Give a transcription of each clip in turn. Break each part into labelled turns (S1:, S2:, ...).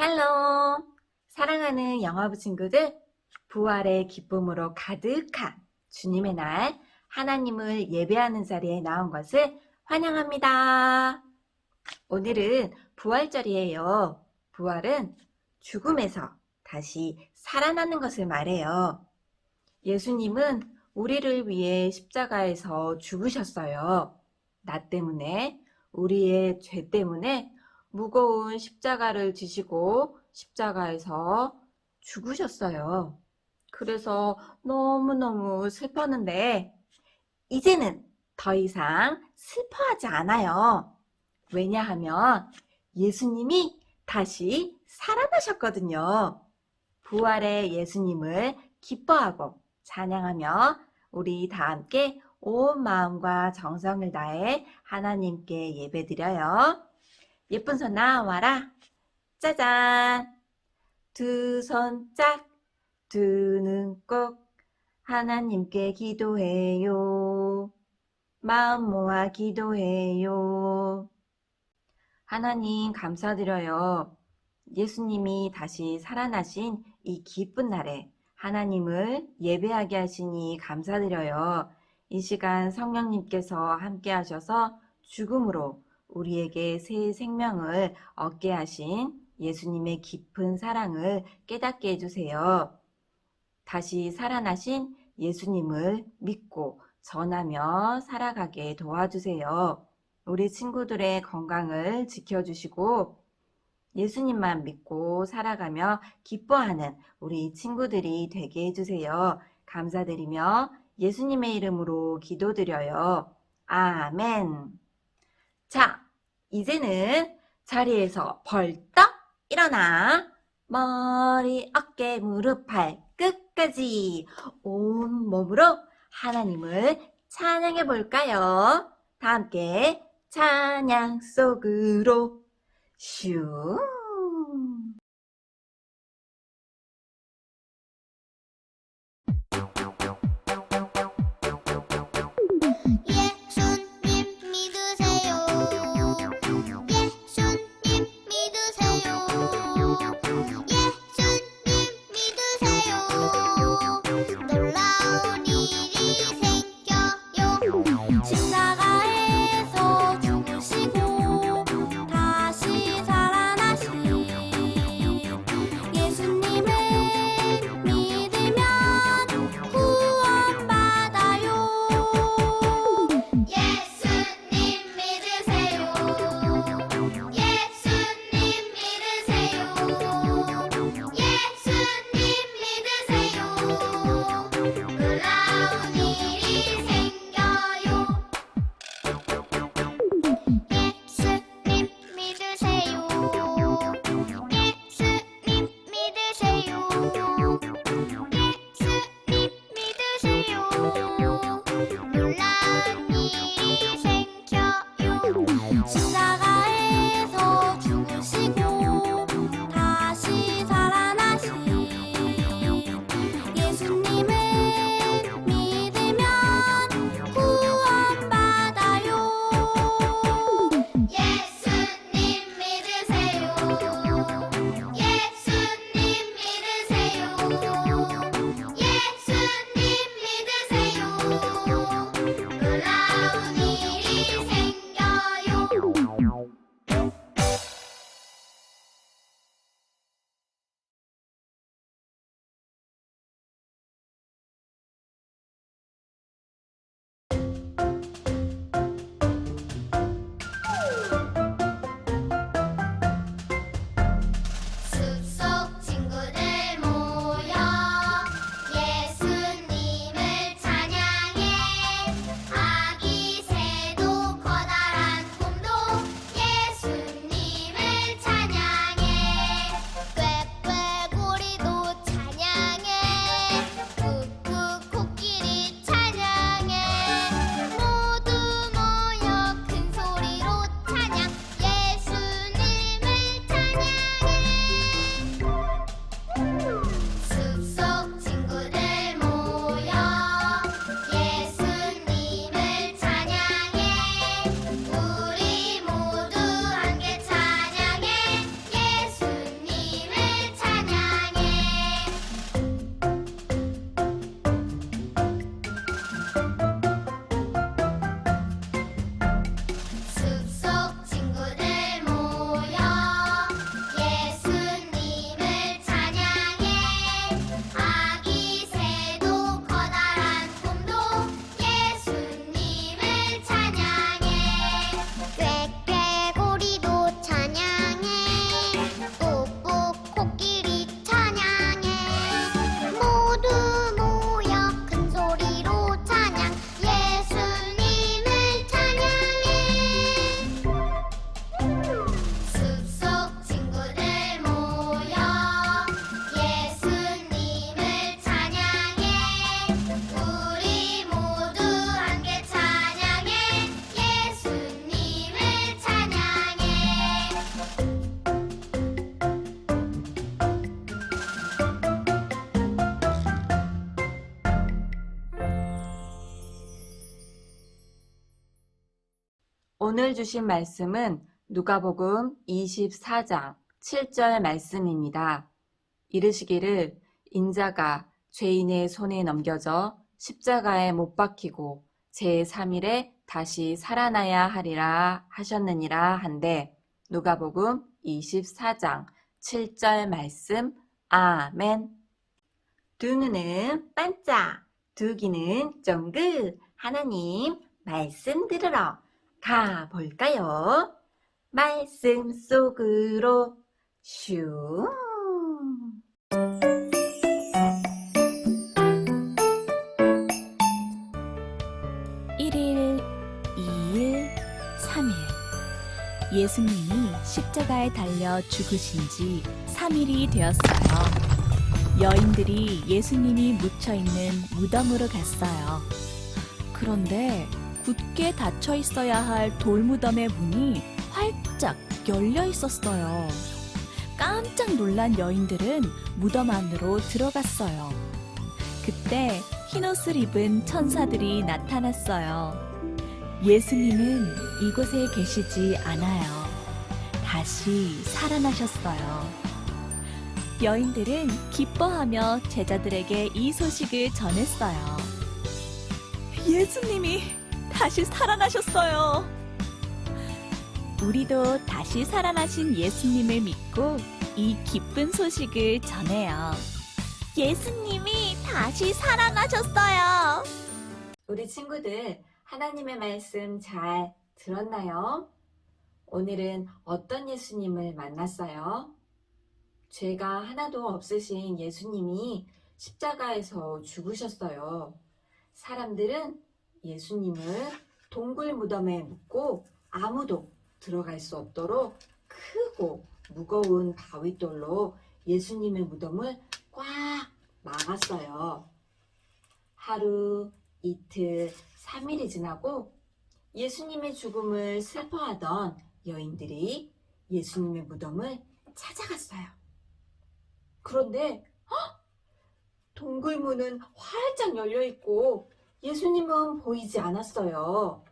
S1: 샬롬! 사랑하는 영화부 친구들, 부활의 기쁨으로 가득한 주님의 날, 하나님을 예배하는 자리에 나온 것을 환영합니다. 오늘은 부활절이에요. 부활은 죽음에서 다시 살아나는 것을 말해요. 예수님은 우리를 위해 십자가에서 죽으셨어요. 나 때문에, 우리의 죄 때문에 무거운 십자가를 지시고 십자가에서 죽으셨어요. 그래서 너무너무 슬펐는데 이제는 더 이상 슬퍼하지 않아요. 왜냐하면 예수님이 다시 살아나셨거든요. 부활의 예수님을 기뻐하고 찬양하며 우리 다 함께 온 마음과 정성을 다해 하나님께 예배드려요. 예쁜 손 나와라. 짜잔! 두 손 짝, 두 눈 꼭 하나님께 기도해요. 마음 모아 기도해요. 하나님 감사드려요. 예수님이 다시 살아나신 이 기쁜 날에 하나님을 예배하게 하시니 감사드려요. 이 시간 성령님께서 함께 하셔서 죽음으로 우리에게 새 생명을 얻게 하신 예수님의 깊은 사랑을 깨닫게 해주세요. 다시 살아나신 예수님을 믿고 전하며 살아가게 도와주세요. 우리 친구들의 건강을 지켜주시고 예수님만 믿고 살아가며 기뻐하는 우리 친구들이 되게 해주세요. 감사드리며 예수님의 이름으로 기도드려요. 아멘. 자, 이제는 자리에서 벌떡 일어나 머리, 어깨, 무릎, 발 끝까지 온 몸으로 하나님을 찬양해 볼까요? 다 함께 찬양 속으로 슈.
S2: 예수님 믿으세요. 예수님 믿으세요. 예수님 믿으세요. 놀라운 일이 생겨요. 십자가에서 죽으시고 다시 살아나신
S1: 오늘 주신 말씀은 누가복음 24장 7절 말씀입니다. 이르시기를 인자가 죄인의 손에 넘겨져 십자가에 못 박히고 제3일에 다시 살아나야 하리라 하셨느니라 한데 누가복음 24장 7절 말씀 아멘. 두 눈은 반짝, 두 귀는 쫑긋. 하나님 말씀 들으러 가볼까요? 말씀 속으로 슈.
S3: 1일, 2일, 3일. 예수님이 십자가에 달려 죽으신 지 3일이 되었어요. 여인들이 예수님이 묻혀있는 무덤으로 갔어요. 그런데 굳게 닫혀 있어야 할 돌무덤의 문이 활짝 열려 있었어요. 깜짝 놀란 여인들은 무덤 안으로 들어갔어요. 그때 흰옷을 입은 천사들이 나타났어요. 예수님은 이곳에 계시지 않아요. 다시 살아나셨어요. 여인들은 기뻐하며 제자들에게 이 소식을 전했어요. 예수님이 다시 살아나셨어요. 우리도 다시 살아나신 예수님을 믿고 이 기쁜 소식을 전해요. 예수님이 다시 살아나셨어요.
S1: 우리 친구들 하나님의 말씀 잘 들었나요? 오늘은 어떤 예수님을 만났어요? 죄가 하나도 없으신 예수님이 십자가에서 죽으셨어요. 사람들은 예수님을 동굴 무덤에 묻고 아무도 들어갈 수 없도록 크고 무거운 바위돌로 예수님의 무덤을 꽉 막았어요. 하루, 이틀, 3일이 지나고 예수님의 죽음을 슬퍼하던 여인들이 예수님의 무덤을 찾아갔어요. 그런데 동굴문은 활짝 열려있고 예수님은 보이지 않았어요.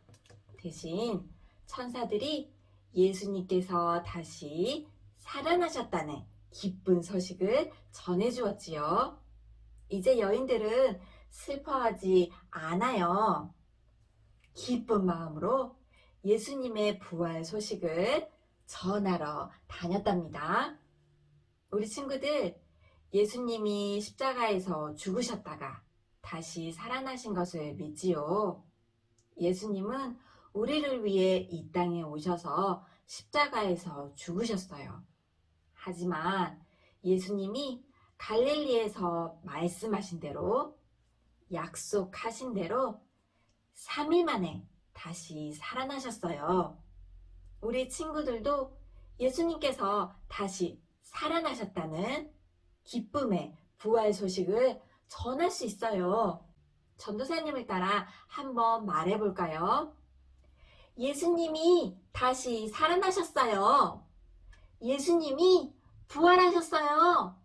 S1: 대신 천사들이 예수님께서 다시 살아나셨다는 기쁜 소식을 전해주었지요. 이제 여인들은 슬퍼하지 않아요. 기쁜 마음으로 예수님의 부활 소식을 전하러 다녔답니다. 우리 친구들, 예수님이 십자가에서 죽으셨다가 다시 살아나신 것을 믿지요. 예수님은 우리를 위해 이 땅에 오셔서 십자가에서 죽으셨어요. 하지만 예수님이 갈릴리에서 말씀하신 대로, 약속하신 대로 3일 만에 다시 살아나셨어요. 우리 친구들도 예수님께서 다시 살아나셨다는 기쁨의 부활 소식을 전할 수 있어요. 전도사님을 따라 한번 말해볼까요? 예수님이 다시 살아나셨어요. 예수님이 부활하셨어요.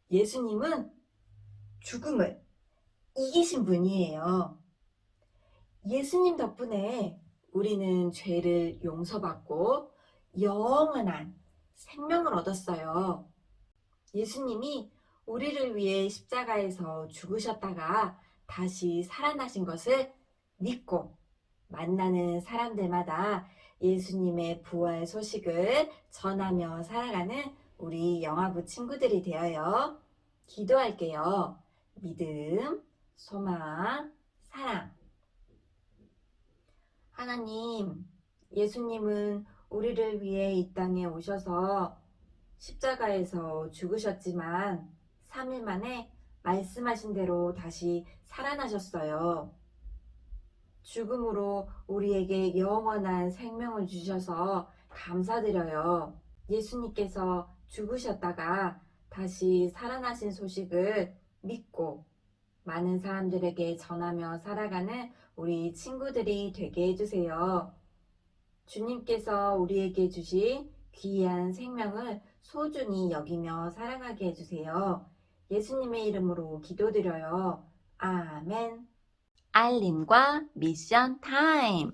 S1: 예수님은 죽음을 이기신 분이에요. 예수님 덕분에 우리는 죄를 용서받고 영원한 생명을 얻었어요. 예수님이 우리를 위해 십자가에서 죽으셨다가 다시 살아나신 것을 믿고 만나는 사람들마다 예수님의 부활 소식을 전하며 살아가는 우리 영화부 친구들이 되어요. 기도할게요. 믿음, 소망, 사랑. 하나님, 예수님은 우리를 위해 이 땅에 오셔서 십자가에서 죽으셨지만 3일 만에 말씀하신 대로 다시 살아나셨어요. 죽음으로 우리에게 영원한 생명을 주셔서 감사드려요. 예수님께서 죽으셨다가 다시 살아나신 소식을 믿고 많은 사람들에게 전하며 살아가는 우리 친구들이 되게 해주세요. 주님께서 우리에게 주신 귀한 생명을 소중히 여기며 사랑하게 해주세요. 예수님의 이름으로 기도드려요. 아멘. 알림과 미션 타임.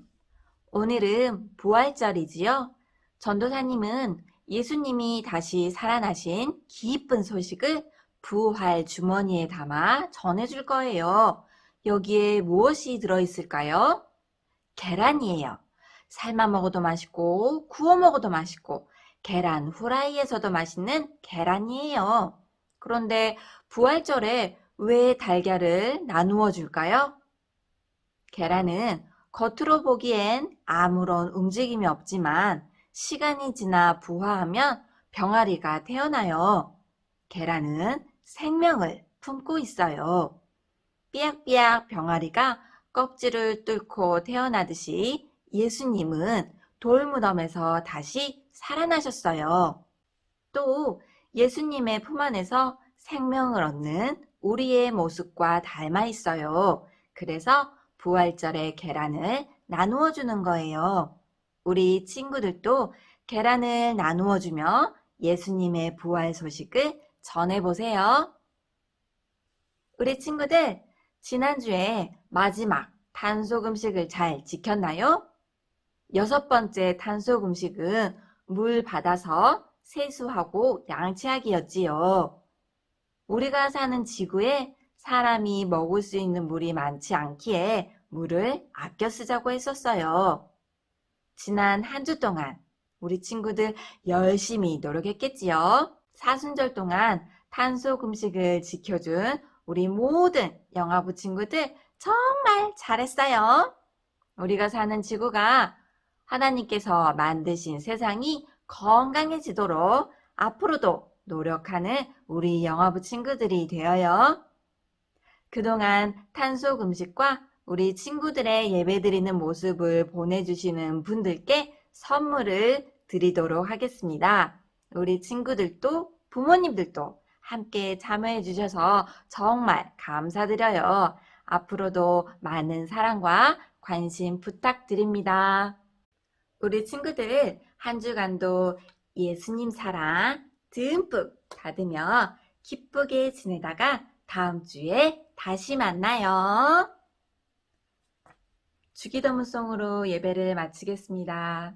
S1: 오늘은 부활절이지요. 전도사님은 예수님이 다시 살아나신 기쁜 소식을 부활 주머니에 담아 전해줄 거예요. 여기에 무엇이 들어있을까요? 계란이에요. 삶아 먹어도 맛있고 구워 먹어도 맛있고 계란 후라이에서도 맛있는 계란이에요. 그런데 부활절에 왜 달걀을 나누어 줄까요? 계란은 겉으로 보기엔 아무런 움직임이 없지만 시간이 지나 부화하면 병아리가 태어나요. 계란은 생명을 품고 있어요. 삐약삐약 병아리가 껍질을 뚫고 태어나듯이 예수님은 돌무덤에서 다시 살아나셨어요. 또 예수님의 품 안에서 생명을 얻는 우리의 모습과 닮아 있어요. 그래서 부활절에 계란을 나누어 주는 거예요. 우리 친구들도 계란을 나누어 주며 예수님의 부활 소식을 전해보세요. 우리 친구들, 지난주에 마지막 단속 음식을 잘 지켰나요? 6번째 단속 음식은 물 받아서 세수하고 양치하기였지요. 우리가 사는 지구에 사람이 먹을 수 있는 물이 많지 않기에 물을 아껴 쓰자고 했었어요. 지난 한 주 동안 우리 친구들 열심히 노력했겠지요. 사순절 동안 단속 음식을 지켜준 우리 모든 영아부 친구들 정말 잘했어요. 우리가 사는 지구가 하나님께서 만드신 세상이 건강해지도록 앞으로도 노력하는 우리 영아부 친구들이 되어요. 그동안 탄속 음식과 우리 친구들의 예배드리는 모습을 보내주시는 분들께 선물을 드리도록 하겠습니다. 우리 친구들도 부모님들도 함께 참여해 주셔서 정말 감사드려요. 앞으로도 많은 사랑과 관심 부탁드립니다. 우리 친구들 한 주간도 예수님 사랑 듬뿍 받으며 기쁘게 지내다가 다음 주에 다시 만나요. 주기도문송으로 예배를 마치겠습니다.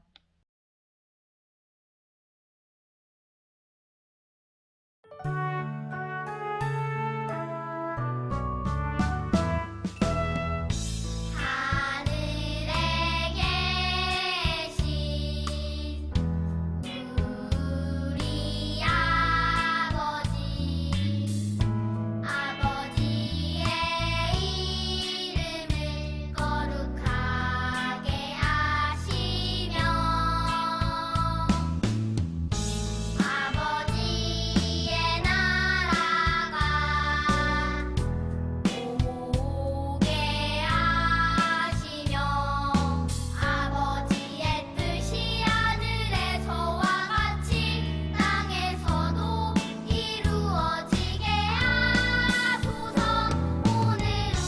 S2: 하늘에 계신 우리 아버지의 이름을 거룩하게 하시며 아버지의 나라가 오게 하시며 아버지의 뜻이 하늘에서와 같이 땅에서도 이루어지게 하소서. 오늘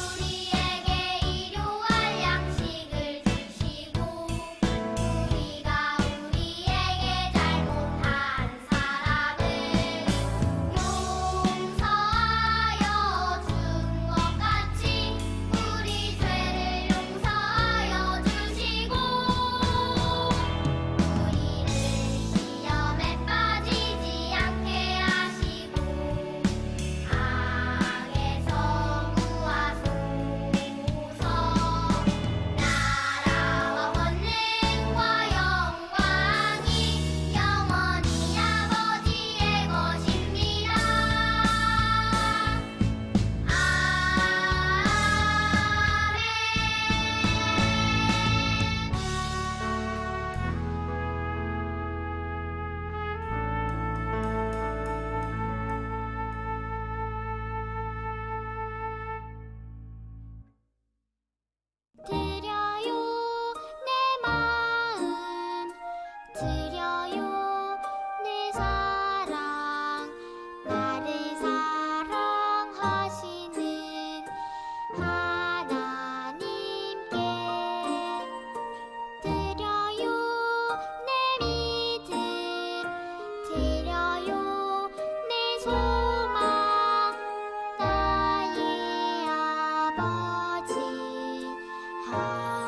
S2: 우리에게 일용할 양식을 주시고 우리가 우리에게 잘못한 사람을 용서하여 준 것 같이 우리 죄를 용서하여 주시고 우리를 시험에 빠지지 않게 하시고 악에서 구하소서. 나라와 권능과 영광이 영원히 아버지의 것입니다. 드려요 내 마음, 드려요 내 사랑, 나를 사랑하시는 하나님께 드려요 내 믿음, 드려요 내 소망, 나의 아버지 하나님.